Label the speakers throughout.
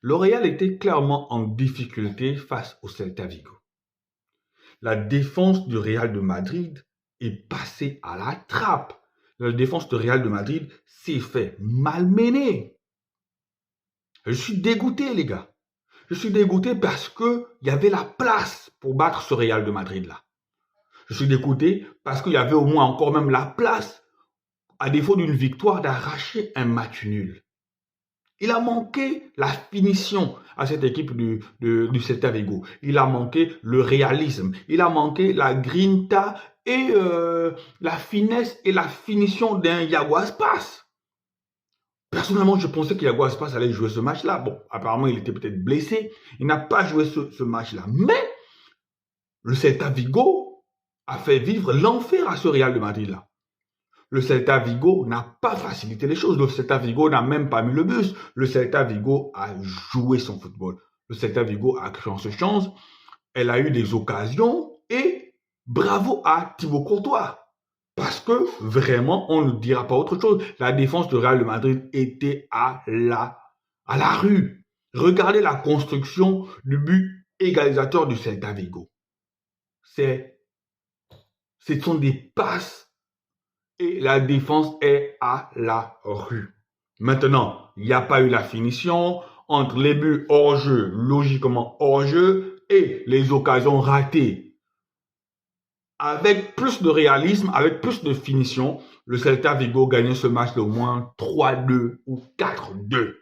Speaker 1: Le Real était clairement en difficulté face au Celta Vigo. La défense du Real de Madrid est passée à la trappe. La défense du Real de Madrid s'est fait malmener. Je suis dégoûté, les gars. Je suis dégoûté parce qu'il y avait la place pour battre ce Real de Madrid-là. Je suis dégoûté parce qu'il y avait au moins encore même la place, à défaut d'une victoire, d'arracher un match nul. Il a manqué la finition à cette équipe du Celta Vigo. Il a manqué le réalisme. Il a manqué la grinta et la finesse et la finition d'un Yago Aspas. Personnellement, je pensais qu'Yago Aspas allait jouer ce match-là. Bon, apparemment, il était peut-être blessé. Il n'a pas joué ce match-là. Mais le Celta Vigo a fait vivre l'enfer à ce Real de Madrid-là. Le Celta Vigo n'a pas facilité les choses. Le Celta Vigo n'a même pas mis le bus. Le Celta Vigo a joué son football. Le Celta Vigo a cru en ce chance. Elle a eu des occasions et bravo à Thibaut Courtois. Parce que vraiment, on ne dira pas autre chose. La défense de Real de Madrid était à la rue. Regardez la construction du but égalisateur du Celta Vigo. Ce sont des passes et la défense est à la rue. Maintenant, il n'y a pas eu la finition entre les buts hors jeu, logiquement hors jeu, et les occasions ratées. Avec plus de réalisme, avec plus de finition, le Celta Vigo gagnait ce match d'au moins 3-2 ou 4-2.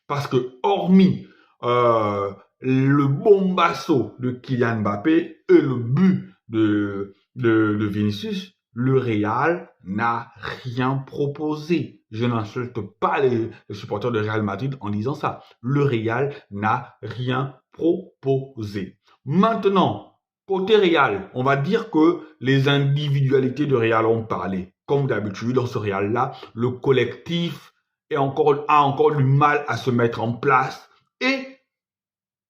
Speaker 1: Parce que hormis le bombasso de Kylian Mbappé et le but de Vinicius, le Real n'a rien proposé. Je n'insulte pas les supporters de Real Madrid en disant ça. Le Real n'a rien proposé. Maintenant, côté Real, on va dire que les individualités de Real ont parlé. Comme d'habitude, dans ce Real-là, le collectif a encore du mal à se mettre en place. Et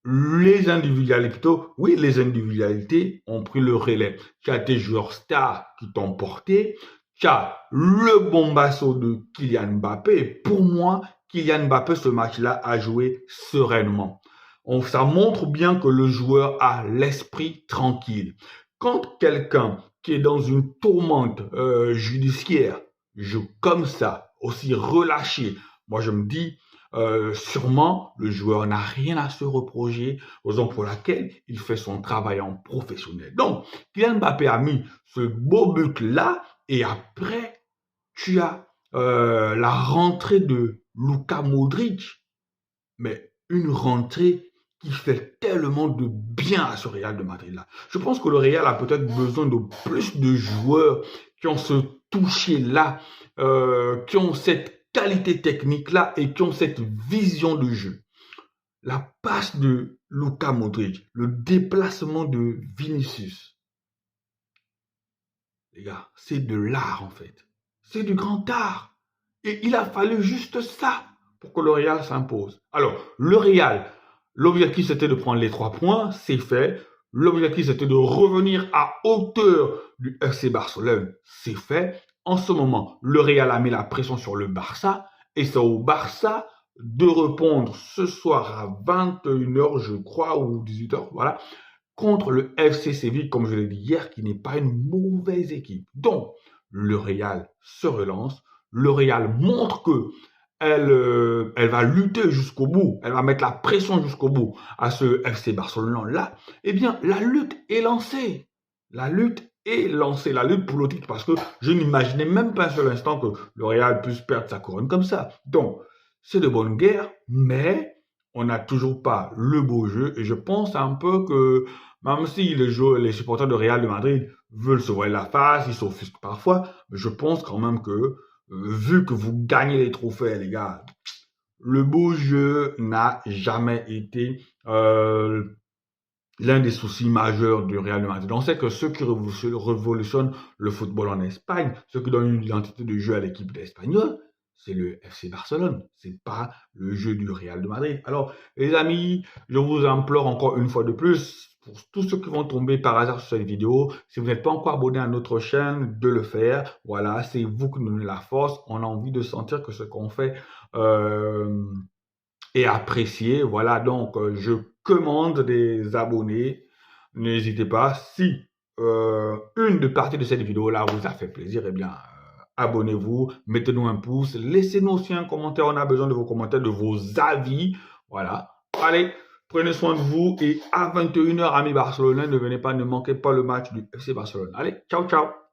Speaker 1: les individualités ont pris le relais. Tu as tes joueurs stars qui t'ont porté. Tu as le bombasso de Kylian Mbappé. Pour moi, Kylian Mbappé, ce match-là, a joué sereinement. Ça montre bien que le joueur a l'esprit tranquille. Quand quelqu'un qui est dans une tourmente judiciaire joue comme ça, aussi relâché, moi je me dis, sûrement le joueur n'a rien à se reprocher, raison pour laquelle il fait son travail en professionnel. Donc, Kylian Mbappé a mis ce beau but-là, et après, tu as la rentrée de Luka Modric, mais une rentrée qui fait tellement de bien à ce Real de Madrid-là. Je pense que le Real a peut-être besoin de plus de joueurs qui ont ce toucher-là, qui ont cette qualité technique-là et qui ont cette vision de jeu. La passe de Luka Modric, le déplacement de Vinicius. Les gars, c'est de l'art en fait. C'est du grand art. Et il a fallu juste ça pour que le Real s'impose. Alors, le Real, l'objectif c'était de prendre les 3 points, c'est fait. L'objectif c'était de revenir à hauteur du FC Barcelone, c'est fait. En ce moment, le Real a mis la pression sur le Barça et c'est au Barça de répondre ce soir à 21h, je crois, ou 18h, voilà, contre le FC Séville, comme je l'ai dit hier, qui n'est pas une mauvaise équipe. Donc, le Real se relance. Le Real montre que elle va lutter jusqu'au bout, elle va mettre la pression jusqu'au bout à ce FC Barcelone-là. Eh bien, la lutte est lancée. La lutte est lancée, la lutte pour le titre, parce que je n'imaginais même pas un seul instant que le Real puisse perdre sa couronne comme ça. Donc, c'est de bonne guerre, mais on n'a toujours pas le beau jeu, et je pense un peu que même si les supporters de Real de Madrid veulent se voir la face, ils s'offusquent parfois, mais je pense quand même que vu que vous gagnez les trophées, les gars, le beau jeu n'a jamais été l'un des soucis majeurs du Real de Madrid. On sait que ceux qui révolutionnent le football en Espagne, ceux qui donnent une identité de jeu à l'équipe espagnole, c'est le FC Barcelone, c'est pas le jeu du Real de Madrid. Alors, les amis, je vous implore encore une fois de plus, pour tous ceux qui vont tomber par hasard sur cette vidéo, si vous n'êtes pas encore abonné à notre chaîne, de le faire. Voilà, c'est vous qui nous donnez la force. On a envie de sentir que ce qu'on fait et apprécié. Voilà, donc je commande des abonnés. N'hésitez pas, si une de partie de cette vidéo-là vous a fait plaisir, eh bien, abonnez-vous, mettez-nous un pouce, laissez-nous aussi un commentaire. On a besoin de vos commentaires, de vos avis. Voilà. Allez, prenez soin de vous et à 21 h, amis barcelonais, ne venez pas, ne manquez pas le match du FC Barcelone. Allez, ciao, ciao.